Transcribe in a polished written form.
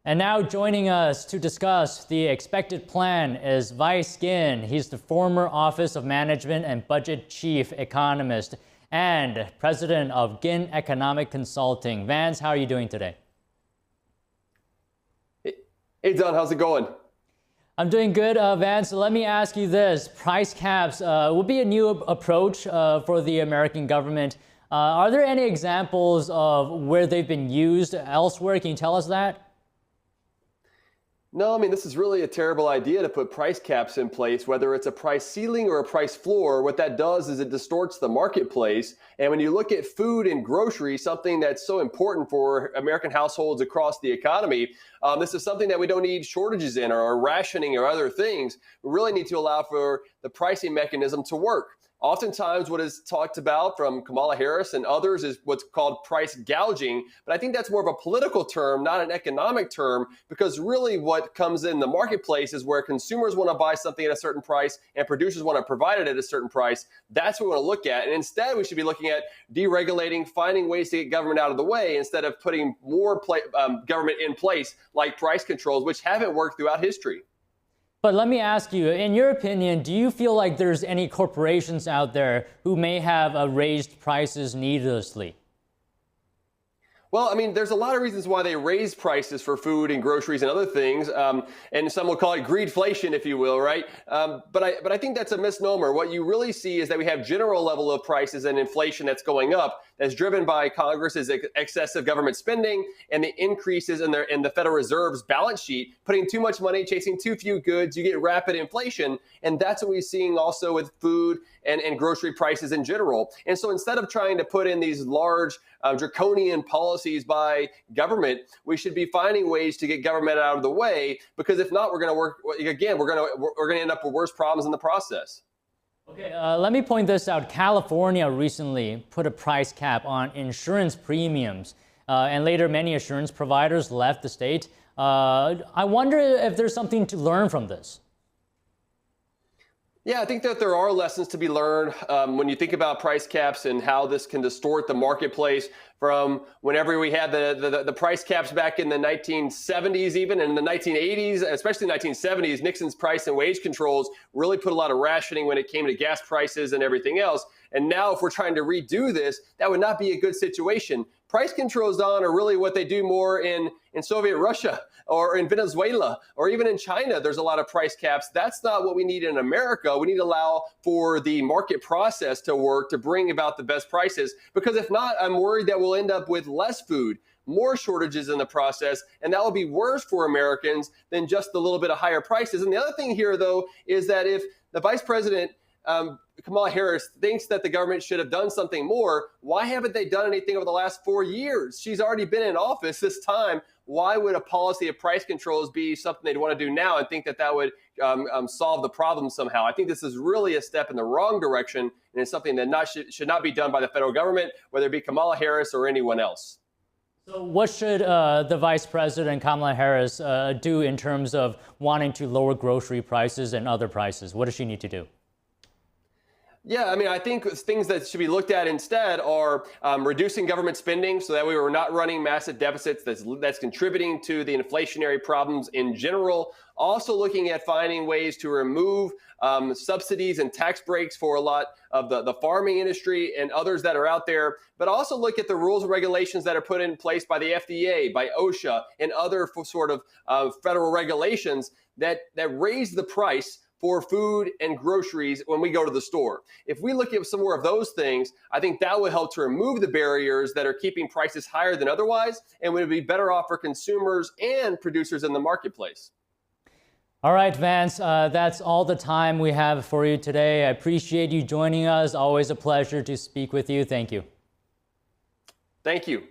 And now joining us to discuss the expected plan is Vice Ginn. He's the former Office of Management and Budget Chief Economist and President of Ginn Economic Consulting. Vance, how are you doing today? Hey, Don, how's it going? I'm doing good, Vance. Let me ask you this. Price caps will be a new approach for the American government. Are there any examples of where they've been used elsewhere? Can you tell us that? No, I mean, this is really a terrible idea to put price caps in place, whether it's a price ceiling or a price floor. What that does is it distorts the marketplace. And when you look at food and groceries, something that's so important for American households across the economy, this is something that we don't need shortages in or rationing or other things. We really need to allow for the pricing mechanism to work. Oftentimes what is talked about from Kamala Harris and others is what's called price gouging. But I think that's more of a political term, not an economic term, because really what comes in the marketplace is where consumers want to buy something at a certain price and producers want to provide it at a certain price. That's what we want to look at. And instead, we should be looking at deregulating, finding ways to get government out of the way instead of putting more government in place like price controls, which haven't worked throughout history. But let me ask you, in your opinion, do you feel like there's any corporations out there who may have raised prices needlessly? Well, I mean, there's a lot of reasons why they raise prices for food and groceries and other things, and some will call it greedflation, if you will, right? But I think that's a misnomer. What you really see is that we have general level of prices and inflation that's going up, that's driven by Congress's excessive government spending and the increases in the Federal Reserve's balance sheet, putting too much money, chasing too few goods. You get rapid inflation, and that's what we're seeing also with food and grocery prices in general. And so instead of trying to put in these large draconian policies by government, we should be finding ways to get government out of the way, because if not, we're going to end up with worse problems in the process. Okay, let me point this out. California recently put a price cap on insurance premiums, and later many insurance providers left the state. I wonder if there's something to learn from this. Yeah, I think that there are lessons to be learned when you think about price caps and how this can distort the marketplace from whenever we had the price caps back in the 1970s, even in the 1980s, especially 1970s. Nixon's price and wage controls really put a lot of rationing when it came to gas prices and everything else. And now if we're trying to redo this, that would not be a good situation. Price controls, Don, are really what they do more in Soviet Russia or in Venezuela or even in China. There's a lot of price caps. That's not what we need in America. We need to allow for the market process to work to bring about the best prices, because if not, I'm worried that we'll end up with less food, more shortages in the process, and that will be worse for Americans than just a little bit of higher prices. And the other thing here, though, is that if the vice president Kamala Harris thinks that the government should have done something more, why haven't they done anything over the last 4 years? She's already been in office this time. Why would a policy of price controls be something they'd want to do now and think that that would solve the problem somehow? I think this is really a step in the wrong direction, and it's something that should not be done by the federal government, whether it be Kamala Harris or anyone else. So what should the Vice President Kamala Harris do in terms of wanting to lower grocery prices and other prices? What does she need to do? Yeah, I mean, I think things that should be looked at instead are reducing government spending so that we were not running massive deficits that's contributing to the inflationary problems in general. Also looking at finding ways to remove subsidies and tax breaks for a lot of the farming industry and others that are out there, but also look at the rules and regulations that are put in place by the FDA, by OSHA, and other sort of federal regulations that raise the price for food and groceries when we go to the store. If we look at some more of those things, I think that would help to remove the barriers that are keeping prices higher than otherwise, and would be better off for consumers and producers in the marketplace. All right, Vance, that's all the time we have for you today. I appreciate you joining us. Always a pleasure to speak with you. Thank you. Thank you.